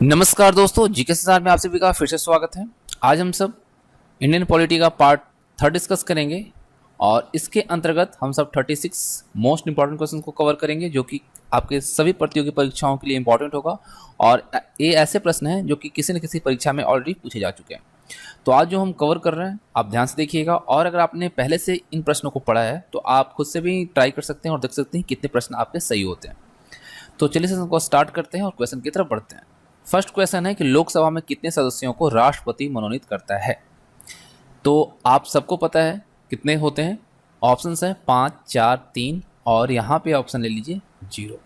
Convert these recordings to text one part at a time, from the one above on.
नमस्कार दोस्तों, जीके संसार में आप सभी का फिर से स्वागत है। आज हम सब इंडियन पॉलिटी का पार्ट 3 डिस्कस करेंगे और इसके अंतर्गत हम सब 36 मोस्ट इंपॉर्टेंट क्वेश्चन को कवर करेंगे जो कि आपके सभी प्रतियोगी परीक्षाओं के लिए इंपॉर्टेंट होगा। और ये ऐसे प्रश्न हैं जो कि किसी न किसी परीक्षा में ऑलरेडी पूछे जा चुके हैं। तो आज जो हम कवर कर रहे हैं आप ध्यान से देखिएगा, और अगर आपने पहले से इन प्रश्नों को पढ़ा है तो आप खुद से भी ट्राई कर सकते हैं और देख सकते हैं कितने प्रश्न आपके सही होते हैं। तो चलिए सेशन को स्टार्ट करते हैं और क्वेश्चन की तरफ बढ़ते हैं। फर्स्ट क्वेश्चन है कि लोकसभा में कितने सदस्यों को राष्ट्रपति मनोनीत करता है। तो आप सबको पता है कितने होते हैं। ऑप्शंस हैं 5, 4, 3 और यहाँ पे ऑप्शन ले लीजिए 0।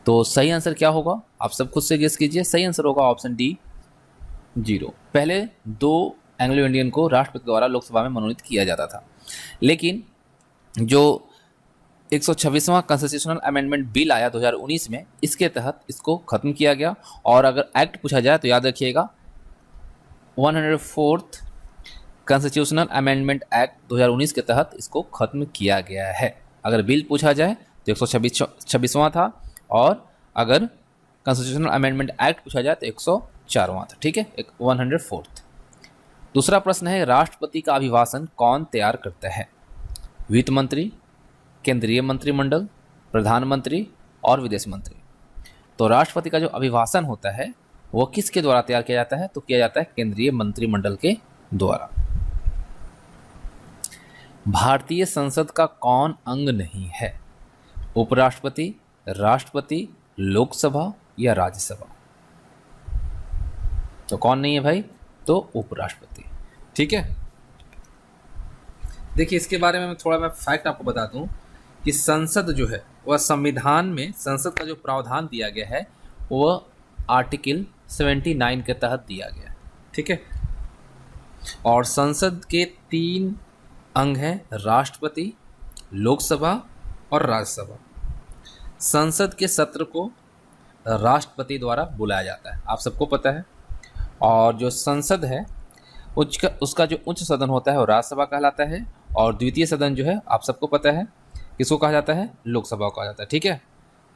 तो सही आंसर क्या होगा आप सब खुद से गेस कीजिए। सही आंसर होगा ऑप्शन डी 0। पहले 2 एंग्लो इंडियन को राष्ट्रपति द्वारा लोकसभा में मनोनीत किया जाता था, लेकिन जो 126वां कॉन्स्टिट्यूशनल अमेंडमेंट बिल आया 2019 में, इसके तहत इसको खत्म किया गया। और अगर एक्ट पूछा जाए तो याद रखिएगा 104th कॉन्स्टिट्यूशनल अमेंडमेंट एक्ट 2019 के तहत इसको खत्म किया गया है। अगर बिल पूछा जाए तो 126वां था, और अगर कॉन्स्टिट्यूशनल अमेंडमेंट एक्ट पूछा जाए तो 104वां था। ठीक है, 104th। दूसरा प्रश्न है, राष्ट्रपति का अभिभाषण कौन तैयार करता है। वित्त मंत्री, केंद्रीय मंत्रिमंडल, प्रधानमंत्री और विदेश मंत्री। तो राष्ट्रपति का जो अभिभाषण होता है वो किसके द्वारा तैयार किया जाता है, तो किया जाता है केंद्रीय मंत्रिमंडल के द्वारा। भारतीय संसद का कौन अंग नहीं है। उपराष्ट्रपति, राष्ट्रपति, लोकसभा या राज्यसभा। तो कौन नहीं है भाई, तो उपराष्ट्रपति। ठीक है, देखिए इसके बारे में थोड़ा मैं फैक्ट आपको बता दूं कि संसद जो है वह संविधान में संसद का जो प्रावधान दिया गया है वह आर्टिकल 79 के तहत दिया गया है। ठीक है, और संसद के 3 अंग हैं, राष्ट्रपति, लोकसभा और राज्यसभा। संसद के सत्र को राष्ट्रपति द्वारा बुलाया जाता है, आप सबको पता है। और जो संसद है उसका जो उच्च सदन होता है वो राज्यसभा कहलाता है, और द्वितीय सदन जो है आप सबको पता है किसको कहा जाता है, लोकसभा को कहा जाता है। ठीक है,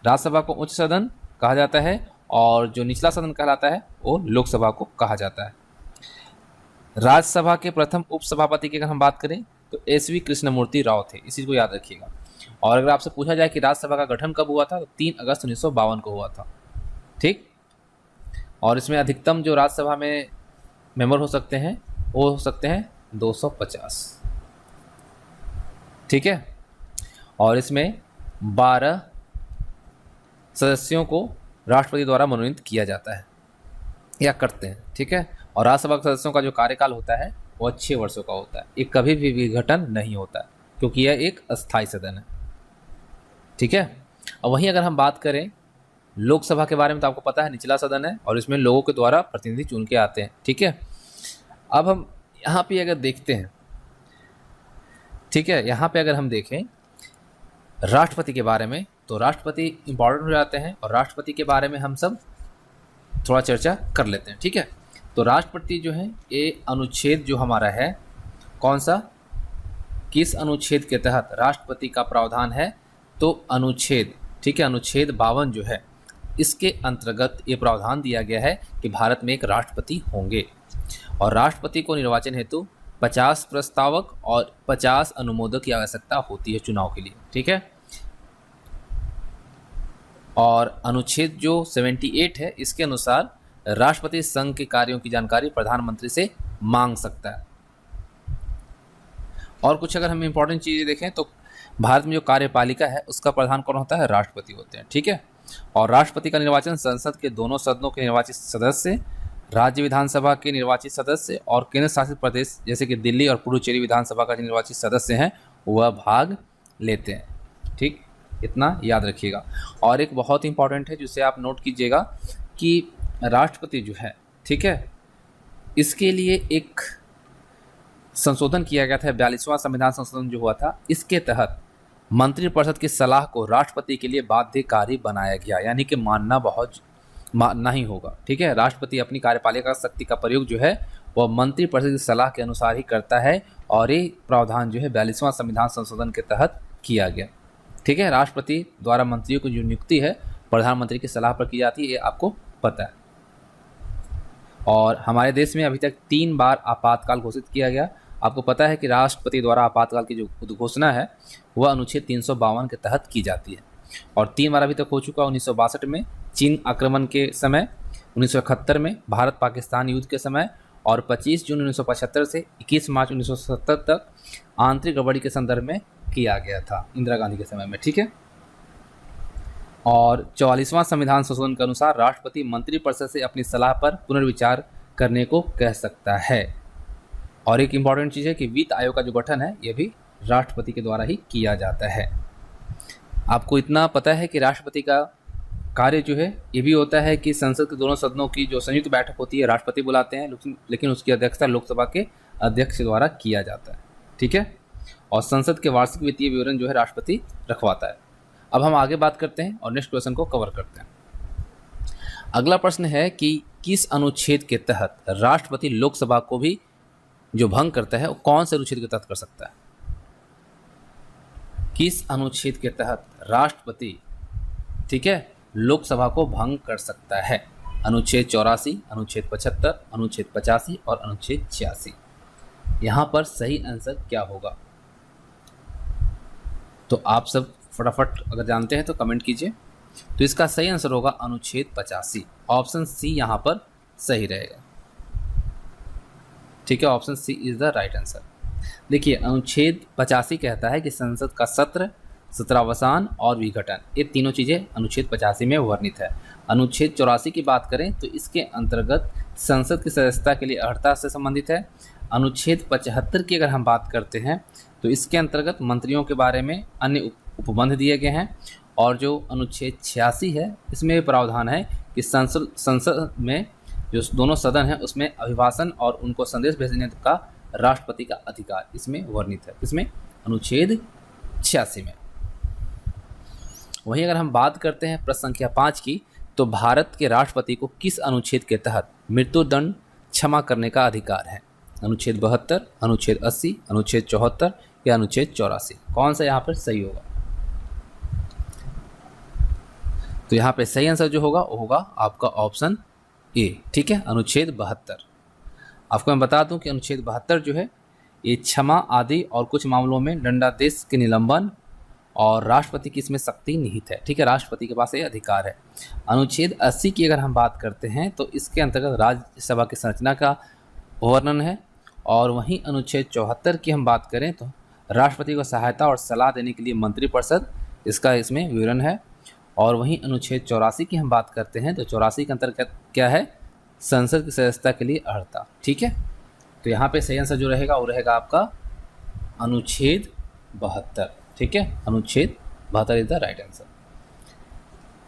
राज्यसभा को उच्च सदन कहा जाता है और जो निचला सदन कहलाता है वो लोकसभा को कहा जाता है। राज्यसभा के प्रथम उपसभापति की अगर हम बात करें तो SV कृष्णमूर्ति राव थे, इसी को याद रखिएगा। और अगर आपसे पूछा जाए कि राज्यसभा का गठन कब हुआ था तो 3 अगस्त 1952 को हुआ था। ठीक, और इसमें अधिकतम जो राज्यसभा में मेंबर हो सकते हैं वो हो सकते हैं 250। ठीक है, और इसमें 12 सदस्यों को राष्ट्रपति द्वारा मनोनीत किया जाता है या करते हैं। ठीक है, और राज्यसभा के सदस्यों का जो कार्यकाल होता है वो 6 वर्षों का होता है। ये कभी भी विघटन नहीं होता है क्योंकि यह एक अस्थायी सदन है। ठीक है, और वहीं अगर हम बात करें लोकसभा के बारे में तो आपको पता है निचला सदन है और इसमें लोगों के द्वारा प्रतिनिधि चुन के आते हैं। ठीक है, अब हम यहाँ पे अगर देखते हैं, ठीक है, यहाँ पे अगर हम देखें राष्ट्रपति के बारे में तो राष्ट्रपति इंपॉर्टेंट हो जाते हैं, और राष्ट्रपति के बारे में हम सब थोड़ा चर्चा कर लेते हैं। ठीक है, तो राष्ट्रपति जो है ये अनुच्छेद जो हमारा है कौन सा, किस अनुच्छेद के तहत राष्ट्रपति का प्रावधान है, तो अनुच्छेद, ठीक है, अनुच्छेद 52 जो है इसके अंतर्गत ये प्रावधान दिया गया है कि भारत में एक राष्ट्रपति होंगे, और राष्ट्रपति को निर्वाचन हेतु 50 प्रस्तावक और 50 अनुमोदक की आवश्यकता होती है चुनाव के लिए। ठीक है, और अनुच्छेद जो 78 है इसके अनुसार राष्ट्रपति संघ के कार्यों की जानकारी प्रधानमंत्री से मांग सकता है। और कुछ अगर हम इंपॉर्टेंट चीज़ें देखें तो भारत में जो कार्यपालिका है उसका प्रधान कौन होता है, राष्ट्रपति होते हैं। ठीक है, और राष्ट्रपति का निर्वाचन संसद के दोनों सदनों के निर्वाचित सदस्य, राज्य विधानसभा के निर्वाचित सदस्य और केंद्र शासित प्रदेश जैसे कि दिल्ली और पुडुचेरी विधानसभा का जो निर्वाचित सदस्य हैं वह भाग लेते हैं। ठीक, इतना याद रखिएगा। और एक बहुत इंपॉर्टेंट है जिसे आप नोट कीजिएगा कि राष्ट्रपति जो है, ठीक है, इसके लिए एक संशोधन किया गया था, 42वां संविधान संशोधन जो हुआ था, इसके तहत मंत्रिपरिषद की सलाह को राष्ट्रपति के लिए बाध्यकारी बनाया गया, यानी कि मानना ही होगा। ठीक है, राष्ट्रपति अपनी कार्यपालिका शक्ति का प्रयोग जो है वह मंत्रिपरिषद की सलाह के अनुसार ही करता है, और ये प्रावधान जो है 42वां संविधान संशोधन के तहत किया गया। ठीक है, राष्ट्रपति द्वारा मंत्रियों की जो नियुक्ति है प्रधानमंत्री की सलाह पर की जाती है, ये आपको पता है। और हमारे देश में अभी तक 3 बार आपातकाल घोषित किया गया। आपको पता है कि राष्ट्रपति द्वारा आपातकाल की जो उद्घोषणा है वह अनुच्छेद 352 के तहत की जाती है, और 3 बार अभी तक हो चुका। 1962 में चीन आक्रमण के समय, 1971 में भारत पाकिस्तान युद्ध के समय, और 25 जून 1975 से 21 मार्च 1970 तक आंतरिक गड़बड़ी के संदर्भ में किया गया था, इंदिरा गांधी के समय में। ठीक है। और 44वां संविधान संशोधन के अनुसार राष्ट्रपति मंत्रिपरिषद से अपनी सलाह पर पुनर्विचार करने को कह सकता है। और एक इम्पॉर्टेंट चीज़ है कि वित्त आयोग का जो गठन है यह भी राष्ट्रपति के द्वारा ही किया जाता है। आपको इतना पता है कि राष्ट्रपति का कार्य जो है ये भी होता है कि संसद के दोनों सदनों की जो संयुक्त बैठक होती है राष्ट्रपति बुलाते हैं, लेकिन उसकी अध्यक्षता लोकसभा के अध्यक्ष द्वारा किया जाता है। ठीक है। और संसद के वार्षिक वित्तीय विवरण जो है राष्ट्रपति रखवाता है। अब हम आगे बात करते हैं और नेक्स्ट क्वेश्चन को कवर करते हैं। अगला प्रश्न है कि किस अनुच्छेद के तहत राष्ट्रपति लोकसभा को भी जो भंग करता है वो कौन से अनुच्छेद के तहत कर सकता है? किस अनुच्छेद के तहत राष्ट्रपति, ठीक है, लोकसभा को भंग कर सकता है? अनुच्छेद 84, अनुच्छेद 75, अनुच्छेद 85 और अनुच्छेद 86। यहां पर सही आंसर क्या होगा? तो आप सब फटाफट अगर जानते हैं तो कमेंट कीजिए। तो इसका सही आंसर होगा अनुच्छेद 85। ऑप्शन सी यहां पर सही रहेगा। ठीक है, option C is the right answer. देखिए, अनुच्छेद 85 कहता है कि संसद का सत्र, सत्रावसान और विघटन, ये तीनों चीज़ें अनुच्छेद 85 में वर्णित है। अनुच्छेद 84 की बात करें तो इसके अंतर्गत संसद की सदस्यता के लिए अर्हता से संबंधित है। अनुच्छेद 75 की अगर हम बात करते हैं तो इसके अंतर्गत मंत्रियों के बारे में अन्य उपबंध दिए गए हैं। और जो अनुच्छेद 86 है इसमें प्रावधान है कि संसद में जो दोनों सदन हैं उसमें अभिभाषण और उनको संदेश भेजने का राष्ट्रपति का अधिकार इसमें वर्णित है। इसमें अनुच्छेद 86 में। वहीं अगर हम बात करते हैं प्रश्न संख्या 5 की, तो भारत के राष्ट्रपति को किस अनुच्छेद के तहत मृत्युदंड क्षमा करने का अधिकार है? अनुच्छेद 72, अनुच्छेद 80, अनुच्छेद 74 या अनुच्छेद 84? कौन सा यहाँ पर सही होगा? तो यहाँ पे सही आंसर जो होगा वो होगा आपका ऑप्शन ए। ठीक है, अनुच्छेद 72। आपको मैं बता दूं कि अनुच्छेद 72 जो है ये क्षमा आदि और कुछ मामलों में दंडादेश के निलंबन और राष्ट्रपति की इसमें शक्ति निहित है। ठीक है, राष्ट्रपति के पास ये अधिकार है। अनुच्छेद 80 की अगर हम बात करते हैं तो इसके अंतर्गत राज्यसभा की संरचना का वर्णन है। और वहीं अनुच्छेद 74 की हम बात करें तो राष्ट्रपति को सहायता और सलाह देने के लिए मंत्रिपरिषद, इसका इसमें विवरण है। और वहीं अनुच्छेद 84 की हम बात करते हैं तो 84 के अंतर्गत क्या है? संसद की सदस्यता के लिए अर्हता। ठीक है, तो यहाँ पे सही आंसर जो रहेगा वो रहेगा आपका अनुच्छेद 72। ठीक है, अनुच्छेद 72 is the right answer.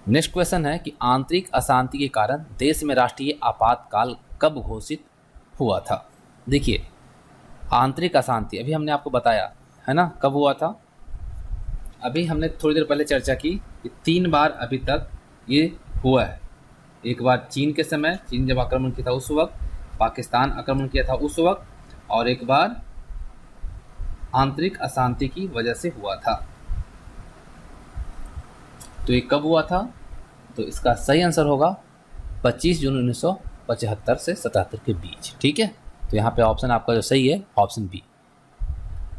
Next question है कि आंतरिक अशांति के कारण देश में राष्ट्रीय आपातकाल कब घोषित हुआ था? देखिए, आंतरिक अशांति अभी हमने आपको बताया है ना कब हुआ था। अभी हमने थोड़ी देर पहले चर्चा की कि 3 बार अभी तक ये हुआ है। एक बार चीन के समय, चीन जब आक्रमण किया था उस वक्त, पाकिस्तान आक्रमण किया था उस वक्त, और एक बार आंतरिक अशांति की वजह से हुआ था। तो ये कब हुआ था? तो इसका सही आंसर होगा 25 जून 1975 से 77 के बीच। ठीक है, तो यहाँ पे ऑप्शन आपका जो सही है ऑप्शन बी।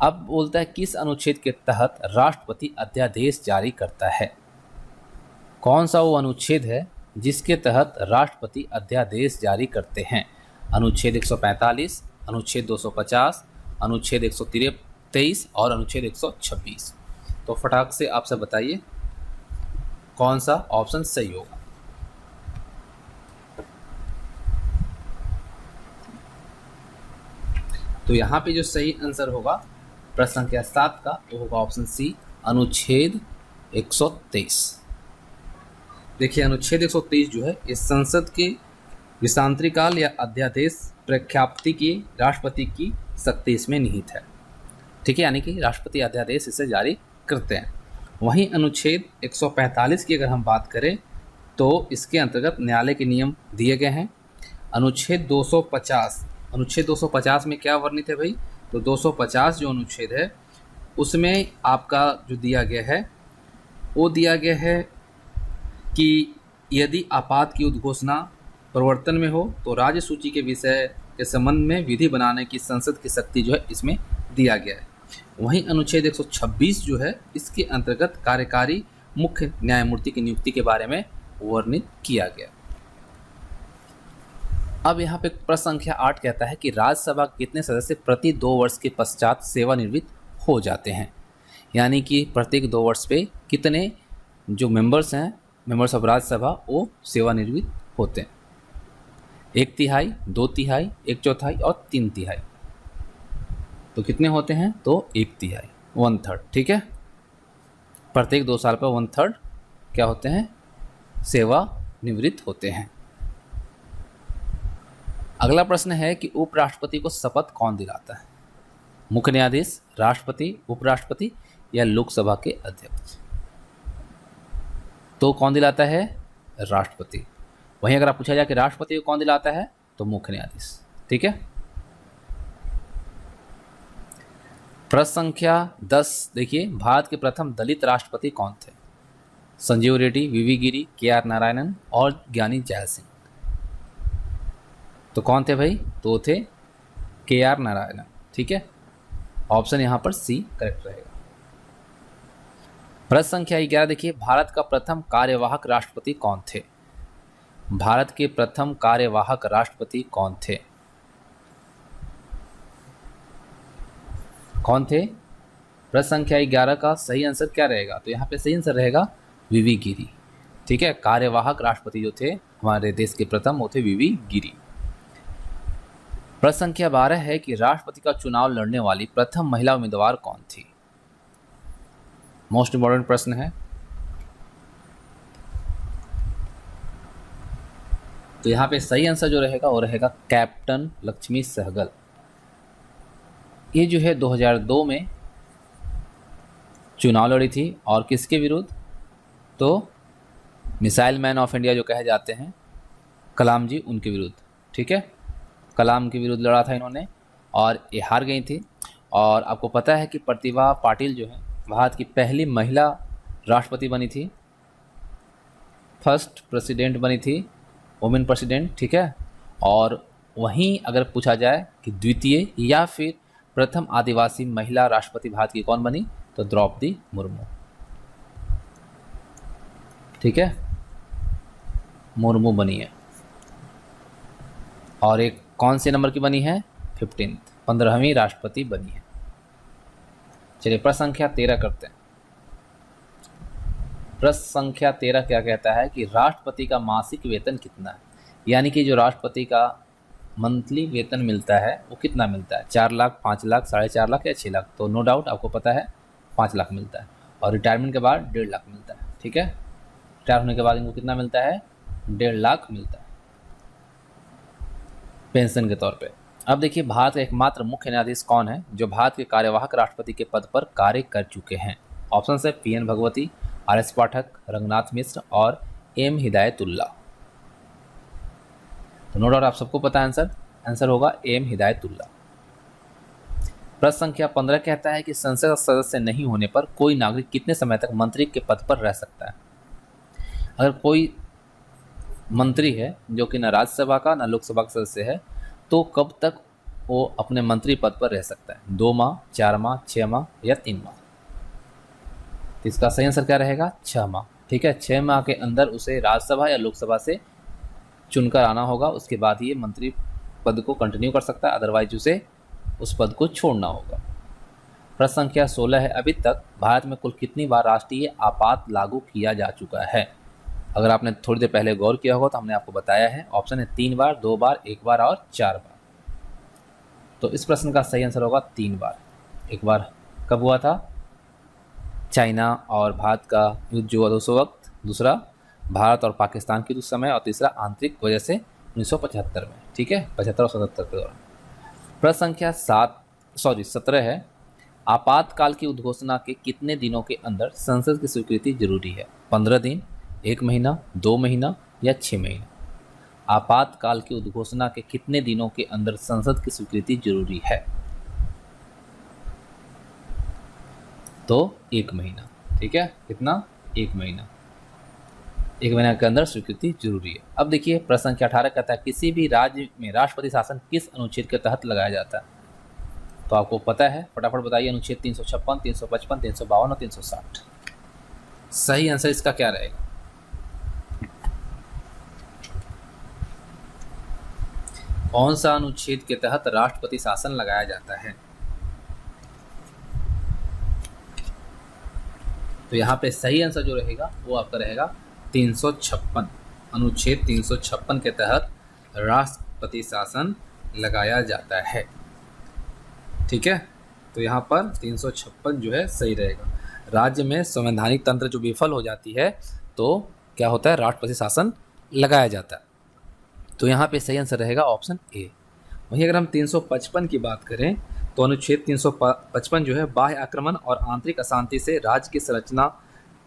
अब बोलता है किस अनुच्छेद के तहत राष्ट्रपति अध्यादेश जारी करता है? कौन सा वो अनुच्छेद है जिसके तहत राष्ट्रपति अध्यादेश जारी करते हैं? अनुच्छेद 145, अनुच्छेद 250, अनुच्छेद 123 और अनुच्छेद 126। तो फटाक से आप सब बताइए कौन सा ऑप्शन सही होगा। तो यहाँ पे जो सही आंसर होगा प्रश्न संख्या 7 का वो होगा ऑप्शन सी, अनुच्छेद 123। देखिए, अनुच्छेद 123 जो है इस संसद के विशांतरिकाल या अध्यादेश प्रख्यापति की राष्ट्रपति की शक्ति इसमें निहित है। ठीक है, यानी कि राष्ट्रपति अध्यादेश इसे जारी करते हैं। वहीं अनुच्छेद 145 की अगर हम बात करें तो इसके अंतर्गत न्यायालय के नियम दिए गए हैं। अनुच्छेद 250 में क्या वर्णित है भाई? तो 250 जो अनुच्छेद है उसमें आपका जो दिया गया है वो दिया गया है कि यदि आपात की उद्घोषणा प्रवर्तन में हो तो राज्य सूची के विषय के संबंध में विधि बनाने की संसद की शक्ति जो है इसमें दिया गया है। वहीं अनुच्छेद 126 जो है इसके अंतर्गत कार्यकारी मुख्य न्यायमूर्ति की नियुक्ति के बारे में वर्णित किया गया। अब यहाँ पे प्रश्न संख्या 8 कहता है कि राज्यसभा के कितने सदस्य प्रति 2 वर्ष के पश्चात सेवानिवृत्त हो जाते हैं, यानी कि प्रत्येक 2 वर्ष पे कितने जो मेंबर्स हैं, मेंबर्स ऑफ राज्यसभा, वो सेवानिवृत्त होते हैं। 1/3, 2/3, 1/4 और 3/3। तो कितने होते हैं? तो 1/3, 1/3। ठीक है, प्रत्येक 2 साल पर 1/3 क्या होते हैं? सेवानिवृत्त होते हैं। अगला प्रश्न है कि उपराष्ट्रपति को शपथ कौन दिलाता है? मुख्य न्यायाधीश, राष्ट्रपति, उपराष्ट्रपति या लोकसभा के अध्यक्ष? तो कौन दिलाता है? राष्ट्रपति। वहीं अगर आप पूछा जाए कि राष्ट्रपति को कौन दिलाता है तो मुख्य न्यायाधीश। ठीक है। प्रश्न संख्या 10 देखिए, भारत के प्रथम दलित राष्ट्रपति कौन थे? संजीव रेड्डी, वीवी गिरी, के.आर. नारायणन और ज्ञानी जैल सिंह। तो कौन थे भाई? तो थे के.आर. नारायणन। ठीक है, ऑप्शन यहां पर सी करेक्ट रहेगा। प्रश्न संख्या 11 देखिए, भारत का प्रथम कार्यवाहक राष्ट्रपति कौन थे? भारत के प्रथम कार्यवाहक राष्ट्रपति कौन थे? कौन थे? प्रश्न संख्या 11 का सही आंसर क्या रहेगा? तो यहाँ पे सही आंसर रहेगा वीवी गिरी। ठीक है, कार्यवाहक राष्ट्रपति जो थे हमारे देश के प्रथम वो थे वीवी गिरी। प्रश्न संख्या 12 है कि राष्ट्रपति का चुनाव लड़ने वाली प्रथम महिला उम्मीदवार कौन थी? मोस्ट इंपॉर्टेंट प्रश्न है। तो यहाँ पे सही आंसर जो रहेगा वो रहेगा कैप्टन लक्ष्मी सहगल। ये जो है 2002 में चुनाव लड़ी थी और किसके विरुद्ध? तो मिसाइल मैन ऑफ इंडिया जो कहे जाते हैं कलाम जी, उनके विरुद्ध। ठीक है, कलाम के विरुद्ध लड़ा था इन्होंने और ये हार गई थी। और आपको पता है कि प्रतिभा पाटिल जो है भारत की पहली महिला राष्ट्रपति बनी थी, फर्स्ट प्रेसिडेंट बनी थी, वुमेन प्रेसिडेंट। ठीक है, और वहीं अगर पूछा जाए कि द्वितीय या फिर प्रथम आदिवासी महिला राष्ट्रपति भारत की कौन बनी, तो द्रौपदी मुर्मू। ठीक है, मुर्मू बनी है। और एक कौन से नंबर की बनी है? 15वीं राष्ट्रपति बनी है। चलिए प्रश्न संख्या 13 करते हैं। प्रश्न संख्या 13 क्या कहता है कि राष्ट्रपति का मासिक वेतन कितना है? यानी कि जो राष्ट्रपति का मंथली वेतन मिलता है वो कितना मिलता है? 4 लाख, 5 लाख, 4.5 लाख या 6 लाख? तो नो डाउट आपको पता है 5 लाख मिलता है। और रिटायरमेंट के बाद 1.5 लाख मिलता है। ठीक है, रिटायर होने के बाद इनको कितना मिलता है? 1.5 लाख मिलता है पेंशन के तौर पे। अब देखिए, भारत का एकमात्र मुख्य न्यायाधीश कौन है जो भारत के कार्यवाहक राष्ट्रपति के पद पर कार्य कर चुके हैं? ऑप्शन है पी.एन. भगवती, आर.एस. पाठक, रंगनाथ मिश्र और एम. हिदायतुल्ला। तो नो डाउट आप सबको पता है आंसर होगा एम. हिदायतुल्ला। प्रश्न संख्या 15 कहता है कि संसद का सदस्य नहीं होने पर कोई नागरिक कितने समय तक मंत्री के पद पर रह सकता है? अगर कोई मंत्री है जो कि न राज्यसभा का न लोकसभा का सदस्य है तो कब तक वो अपने मंत्री पद पर रह सकता है? 2 माह, 4 माह, 6 माह या 3 माह? तो इसका सही आंसर क्या रहेगा? 6 माह। ठीक है, 6 माह के अंदर उसे राज्यसभा या लोकसभा से चुनकर आना होगा, उसके बाद ये मंत्री पद को कंटिन्यू कर सकता है, अदरवाइज उसे उस पद को छोड़ना होगा। प्रश्न संख्या 16 है, अभी तक भारत में कुल कितनी बार राष्ट्रीय आपात लागू किया जा चुका है? अगर आपने थोड़ी देर पहले गौर किया होगा तो हमने आपको बताया है, ऑप्शन है 3 बार, 2 बार, 1 बार और 4 बार। तो इस प्रश्न का सही आंसर होगा 3 बार। एक बार कब हुआ था? चाइना और भारत का युद्ध जो हुआ उस वक्त, दूसरा भारत और पाकिस्तान के उस समय, और तीसरा आंतरिक वजह से 1975 में। ठीक है, 75 और 77 के दौरान। प्रश्न संख्या 17 है, आपातकाल की उद्घोषणा के कितने दिनों के अंदर संसद की स्वीकृति जरूरी है? 15 दिन, 1 महीना, 2 महीना या 6 महीना? आपातकाल की उद्घोषणा के कितने दिनों के अंदर संसद की स्वीकृति जरूरी है? तो 1 महीना। ठीक है, कितना? 1 महीना। 1 महीने के अंदर स्वीकृति जरूरी है। अब देखिए प्रश्न संख्या 18 कहता है किसी भी राज्य में राष्ट्रपति शासन किस अनुच्छेद के तहत लगाया जाता है। तो आपको पता है, फटाफट बताइए। अनुच्छेद 356, 355, 352 और 360। सही आंसर इसका क्या रहेगा? कौन सा अनुच्छेद के तहत राष्ट्रपति शासन लगाया जाता है? तो यहाँ पे सही आंसर जो रहेगा वो आपका रहेगा 356। अनुच्छेद 356 के तहत राष्ट्रपति शासन लगाया जाता है। ठीक है, तो यहाँ पर 356 जो है सही रहेगा। राज्य में संवैधानिक तंत्र जो विफल हो जाती है तो क्या होता है, राष्ट्रपति शासन लगाया जाता है। तो यहाँ पे सही आंसर रहेगा ऑप्शन ए। वहीं अगर हम 355 की बात करें तो अनुच्छेद 355 जो है बाह्य आक्रमण और आंतरिक अशांति से राज्य की संरचना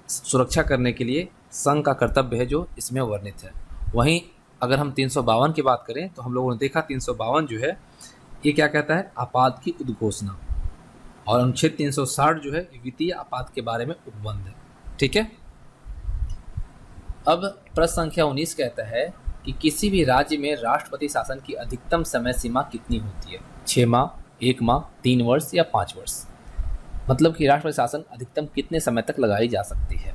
सुरक्षा करने के लिए संघ का कर्तव्य है जो इसमें वर्णित है। वहीं अगर हम 352 की बात करें तो हम लोगों ने देखा 352 जो है ये क्या कहता है, आपात की उद्घोषणा। और अनुच्छेद 360 जो है वित्तीय आपात के बारे में उपबंध है। ठीक है, अब प्रश्न संख्या 19 कहता है कि किसी भी राज्य में राष्ट्रपति शासन की अधिकतम समय सीमा कितनी होती है? 6 माह, 1 माह, 3 वर्ष या 5 वर्ष। मतलब कि राष्ट्रपति शासन अधिकतम कितने समय तक लगाई जा सकती है?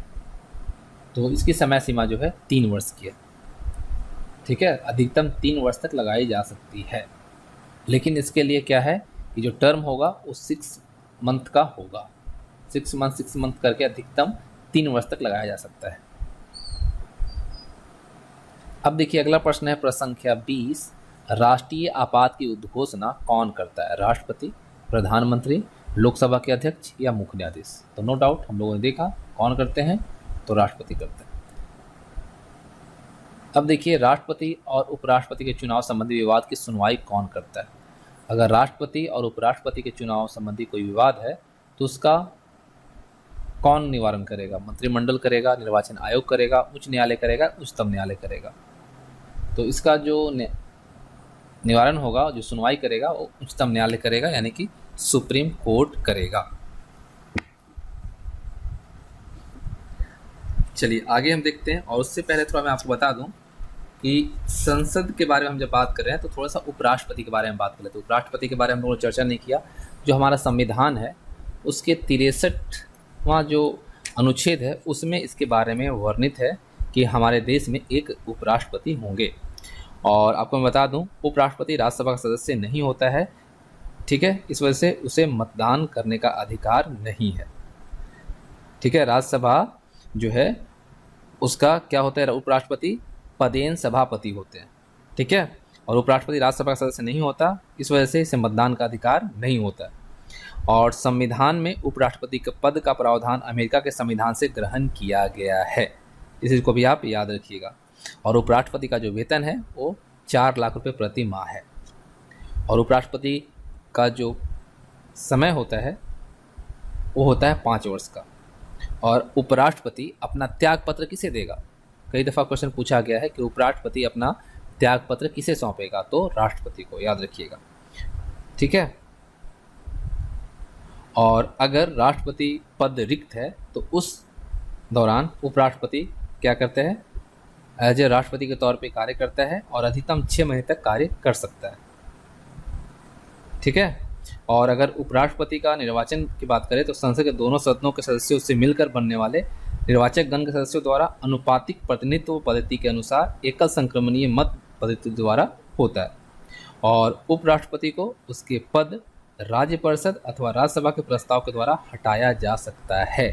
तो इसकी समय सीमा जो है 3 वर्ष की है। ठीक है, अधिकतम 3 वर्ष तक लगाई जा सकती है। लेकिन इसके लिए क्या है कि जो टर्म होगा वो 6 मंथ का होगा। 6 मंथ करके अधिकतम 3 वर्ष तक लगाया जा सकता है। अब देखिए अगला प्रश्न है प्रश्न संख्या 20। राष्ट्रीय आपात की उद्घोषणा कौन करता है? राष्ट्रपति, प्रधानमंत्री, लोकसभा के अध्यक्ष या मुख्य न्यायाधीश। तो नो डाउट हम लोगों ने देखा कौन करते हैं, तो राष्ट्रपति करते हैं। अब देखिए राष्ट्रपति और उपराष्ट्रपति के चुनाव संबंधी विवाद की सुनवाई कौन करता है? अगर राष्ट्रपति और उपराष्ट्रपति के चुनाव संबंधी कोई विवाद है तो उसका कौन निवारण करेगा? मंत्रिमंडल करेगा, निर्वाचन आयोग करेगा, उच्च न्यायालय करेगा, उच्चतम न्यायालय करेगा। तो इसका जो निवारण होगा, जो सुनवाई करेगा, वो उच्चतम न्यायालय करेगा, यानी कि सुप्रीम कोर्ट करेगा। चलिए आगे हम देखते हैं। और उससे पहले थोड़ा मैं आपको बता दूं कि संसद के बारे में हम जब बात कर रहे हैं तो थोड़ा सा उपराष्ट्रपति के बारे में बात कर लेते हैं। उपराष्ट्रपति के बारे में हम लोगों ने चर्चा नहीं किया। जो हमारा संविधान है उसके 63वां जो अनुच्छेद है उसमें इसके बारे में वर्णित है कि हमारे देश में एक उपराष्ट्रपति होंगे। और आपको मैं बता दूं उपराष्ट्रपति राज्यसभा का सदस्य नहीं होता है। ठीक है, इस वजह से उसे मतदान करने का अधिकार नहीं है। ठीक है, राज्यसभा जो है उसका क्या होता है, उपराष्ट्रपति पदेन सभापति होते हैं। ठीक है, और उपराष्ट्रपति राज्यसभा का सदस्य नहीं होता, इस वजह से इसे मतदान का अधिकार नहीं होता। और संविधान में उपराष्ट्रपति के पद का प्रावधान अमेरिका के संविधान से ग्रहण किया गया है। इस चीज़ को भी आप याद रखिएगा। और उपराष्ट्रपति का जो वेतन है वो 4 लाख रुपए प्रति माह है। और उपराष्ट्रपति का जो समय होता है वो होता है 5 वर्ष का। और उपराष्ट्रपति अपना त्यागपत्र किसे देगा? कई दफ़ा क्वेश्चन पूछा गया है कि उपराष्ट्रपति अपना त्यागपत्र किसे सौंपेगा? तो राष्ट्रपति को, याद रखिएगा। ठीक है, और अगर राष्ट्रपति पद रिक्त है तो उस दौरान उपराष्ट्रपति क्या करते हैं, एज ए राष्ट्रपति के तौर पे कार्य करता है और अधिकतम 6 महीने तक कार्य कर सकता है। ठीक है, और अगर उपराष्ट्रपति का निर्वाचन की बात करें तो संसद के दोनों सदनों के सदस्यों से मिलकर बनने वाले निर्वाचक गण के सदस्यों द्वारा अनुपातिक प्रतिनिधित्व पद्धति के अनुसार एकल संक्रमणीय मत पद्धति द्वारा होता है। और उपराष्ट्रपति को उसके पद राज्य परिषद अथवा राज्यसभा के प्रस्ताव के द्वारा हटाया जा सकता है।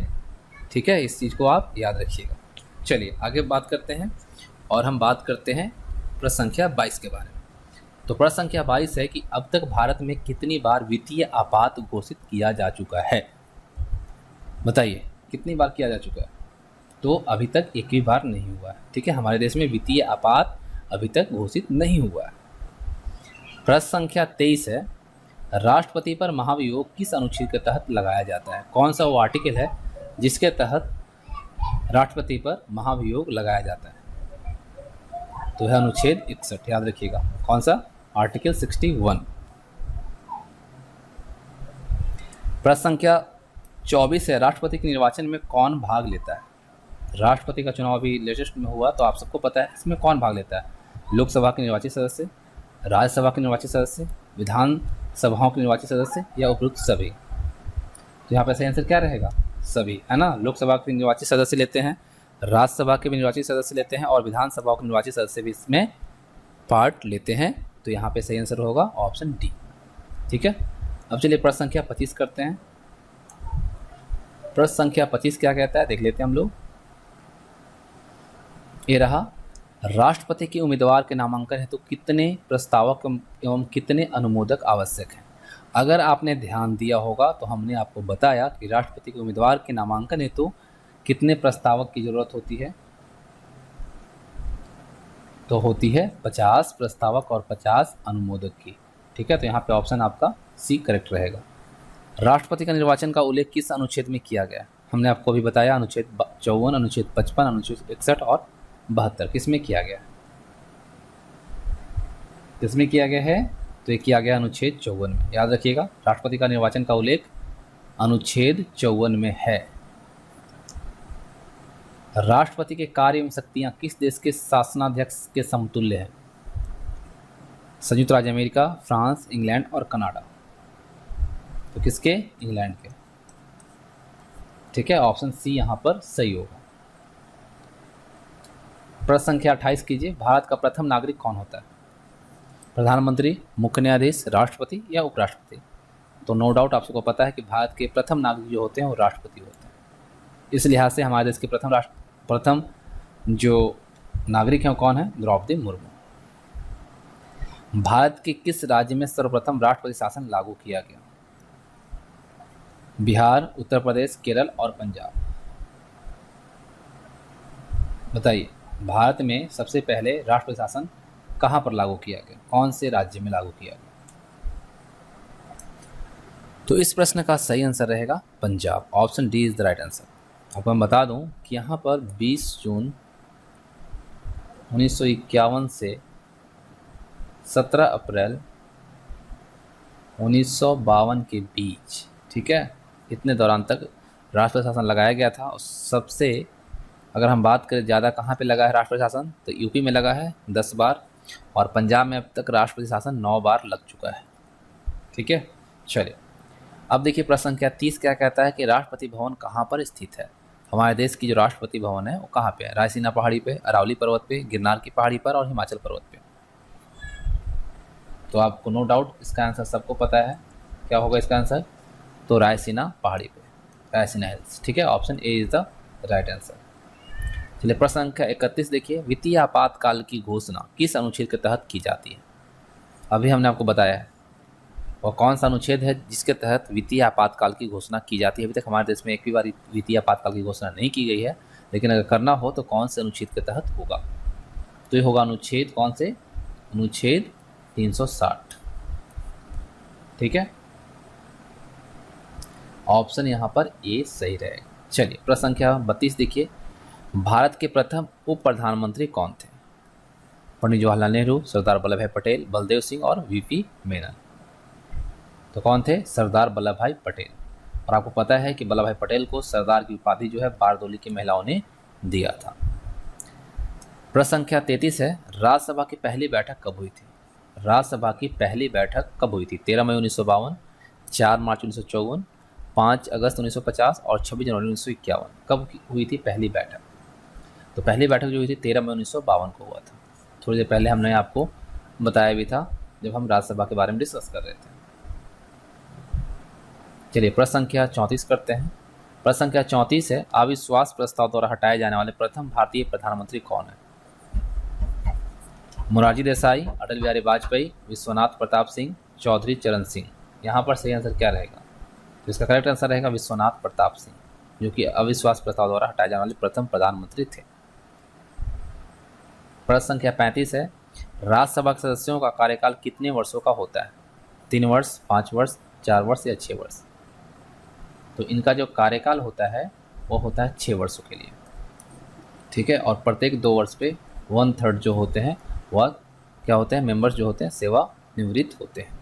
ठीक है, इस चीज़ को आप याद रखिएगा। चलिए आगे बात करते हैं और हम बात करते हैं प्रश्न संख्या 22 के बारे में। तो प्रश्न संख्या 22 है कि अब तक भारत में कितनी बार वित्तीय आपात घोषित किया जा चुका है? बताइए कितनी बार किया जा चुका है? तो अभी तक एक भी बार नहीं हुआ है। ठीक है, हमारे देश में वित्तीय आपात अभी तक घोषित नहीं हुआ है। प्रश्न संख्या 23 है राष्ट्रपति पर महाभियोग किस अनुच्छेद के तहत लगाया जाता है? कौन सा वो आर्टिकल है जिसके तहत राष्ट्रपति पर महाभियोग लगाया जाता है? तो है अनुच्छेद 61, याद रखिएगा। कौन सा? आर्टिकल 61। प्रश्न संख्या 24 है राष्ट्रपति के निर्वाचन में कौन भाग लेता है? राष्ट्रपति का चुनाव अभी लेटेस्ट में हुआ, तो आप सबको पता है इसमें कौन भाग लेता है। लोकसभा के निर्वाचित सदस्य, राज्यसभा के निर्वाचित सदस्य, विधान सभाओं के निर्वाचित सदस्य या उपयुक्त सभी। तो यहाँ पे सही आंसर क्या रहेगा? सभी, है ना। लोकसभा के निर्वाचित सदस्य लेते हैं, राज्यसभा के भी निर्वाचित सदस्य लेते हैं और विधानसभा के निर्वाचित सदस्य भी इसमें पार्ट लेते हैं। तो यहाँ पे सही आंसर होगा ऑप्शन डी। ठीक है, अब चलिए प्रश्न संख्या 25 करते हैं। प्रश्न संख्या 25 क्या कहता है, देख लेते हैं हम लोग। ये रहा, राष्ट्रपति के उम्मीदवार के नामांकन हेतु कितने प्रस्तावक एवं कितने अनुमोदक आवश्यक हैं। अगर आपने ध्यान दिया होगा तो हमने आपको बताया कि राष्ट्रपति के उम्मीदवार के नामांकन हेतु कितने प्रस्तावक की जरूरत होती है। तो होती है 50 प्रस्तावक और 50 अनुमोदक की। ठीक है, तो यहाँ पे ऑप्शन आपका सी करेक्ट रहेगा। राष्ट्रपति का निर्वाचन का उल्लेख किस अनुच्छेद में किया गया? हमने आपको अभी बताया, अनुच्छेद 54, अनुच्छेद 55, अनुच्छेद 61 और 72 किसमें किया गया? किसमें किया गया है? तो ये किया गया अनुच्छेद 54 में। याद रखिएगा, राष्ट्रपति का निर्वाचन का उल्लेख अनुच्छेद 54 में है। राष्ट्रपति के कार्य एवं शक्तियां किस देश के शासनाध्यक्ष के समतुल्य है? संयुक्त राज्य अमेरिका, फ्रांस, इंग्लैंड और कनाडा। तो किसके? इंग्लैंड के। ठीक है, ऑप्शन सी यहां पर सही होगा। प्रश्न संख्या 28 कीजिए। भारत का प्रथम नागरिक कौन होता है? प्रधानमंत्री, मुख्य न्यायाधीश, राष्ट्रपति या उपराष्ट्रपति? तो नो डाउट आप सबको पता है कि भारत के प्रथम नागरिक जो होते हैं वो राष्ट्रपति होते हैं। इस लिहाज से हमारे देश के प्रथम जो नागरिक हैं वो कौन है? द्रौपदी मुर्मू। भारत के किस राज्य में सर्वप्रथम राष्ट्रपति शासन लागू किया गया? बिहार, उत्तर प्रदेश, केरल और पंजाब। बताइए, भारत में सबसे पहले राष्ट्रपति शासन कहां पर लागू किया गया? कौन से राज्य में लागू किया गया? तो इस प्रश्न का सही आंसर रहेगा Punjab. Option D is the right answer. आपको मैं बता दूं कि यहाँ पर 20 जून 1951 से 17 अप्रैल 1952 के बीच, ठीक है, इतने दौरान तक राष्ट्रपति शासन लगाया गया था। और सबसे अगर हम बात करें ज़्यादा कहाँ पे लगा है राष्ट्रपति शासन, तो यूपी में लगा है 10 बार और पंजाब में अब तक राष्ट्रपति शासन 9 बार लग चुका है। ठीक है, चलिए अब देखिए प्रश्न संख्या 30 क्या कहता है कि राष्ट्रपति भवन कहाँ पर स्थित है। हमारे देश की जो राष्ट्रपति भवन है वो कहाँ पे है? रायसीना पहाड़ी पे, अरावली पर्वत पे, गिरनार की पहाड़ी पर और हिमाचल पर्वत पे। तो आपको नो डाउट इसका आंसर सबको पता है, क्या होगा इसका आंसर? तो रायसीना पहाड़ी पे, रायसीना हिल्स। ठीक है, option A is the right answer. चलिए प्रश्न संख्या 31 देखिए। वित्तीय आपातकाल की घोषणा किस अनुच्छेद के तहत की जाती है? अभी हमने आपको बताया है और कौन सा अनुच्छेद है जिसके तहत वित्तीय आपातकाल की घोषणा की जाती है। अभी तक हमारे देश में एक भी बार वित्तीय आपातकाल की घोषणा नहीं की गई है, लेकिन अगर करना हो तो कौन से अनुच्छेद के तहत होगा? तो ये होगा अनुच्छेद कौन से? अनुच्छेद 360। ठीक है, ऑप्शन यहाँ पर ए सही रहेगा। चलिए प्रश्न संख्या 32 देखिए। भारत के प्रथम उप प्रधानमंत्री कौन थे? पंडित जवाहरलाल नेहरू, सरदार वल्लभ भाई पटेल, बलदेव सिंह और वीपी मेनन। तो कौन थे? सरदार वल्लभ भाई पटेल। और आपको पता है कि वल्लभ भाई पटेल को सरदार की उपाधि जो है बारदोली की महिलाओं ने दिया था। प्रश्न संख्या 33 है। राज्यसभा की पहली बैठक कब हुई थी? राज्यसभा की पहली बैठक कब हुई थी? 13 मई 1952, 4 मार्च 1954, 5 अगस्त 1950 और 26 जनवरी 1951। कब हुई थी पहली बैठक? तो पहली बैठक जो हुई थी 13 मई 1952 को हुआ था। थोड़ी देर पहले हमने आपको बताया भी था जब हम राज्यसभा के बारे में डिस्कस कर रहे थे। चलिए प्रश्न संख्या 34 करते हैं। प्रश्न संख्या 34 है। अविश्वास प्रस्ताव द्वारा हटाए जाने वाले प्रथम भारतीय प्रधानमंत्री कौन है? मोरारजी देसाई, अटल बिहारी वाजपेयी, विश्वनाथ प्रताप सिंह, चौधरी चरण सिंह। यहाँ पर सही आंसर क्या रहेगा? तो इसका करेक्ट आंसर रहेगा विश्वनाथ प्रताप सिंह, जो कि अविश्वास प्रस्ताव द्वारा हटाए जाने वाले प्रथम प्रधानमंत्री थे। प्रश्न संख्या 35 है। राज्यसभा के सदस्यों का कार्यकाल कितने वर्षों का होता है? 3 वर्ष, 5 वर्ष, 4 वर्ष या 6 वर्ष? तो इनका जो कार्यकाल होता है वो होता है 6 वर्षों के लिए। ठीक है, और प्रत्येक 2 वर्ष पे 1/3 जो होते हैं वह क्या होते हैं? मेंबर्स जो होते हैं सेवा निवृत्त होते हैं।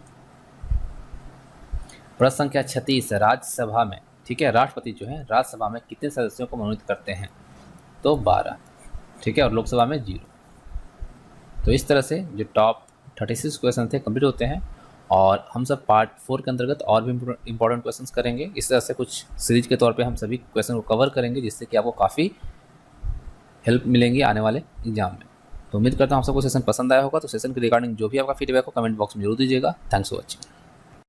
प्रश्न संख्या 36 है। राज्यसभा में, ठीक है, राष्ट्रपति जो है राज्यसभा में कितने सदस्यों को मनोनीत करते हैं? तो 12, ठीक है, और लोकसभा में 0। तो इस तरह से जो टॉप 36 क्वेश्चन थे कंप्लीट होते हैं, और हम सब पार्ट 4 के अंतर्गत और भी इंपॉर्टेंट क्वेश्चंस करेंगे। इस तरह से कुछ सीरीज के तौर पे हम सभी क्वेश्चन को कवर करेंगे, जिससे कि आपको काफ़ी हेल्प मिलेंगी आने वाले एग्जाम में। तो उम्मीद करता हूँ आप सबको सेशन पसंद आया होगा। तो सेशन के रिगार्डिंग जो भी आपका फीडबैक हो कमेंट बॉक्स में जरूर दीजिएगा। Thanks for watching.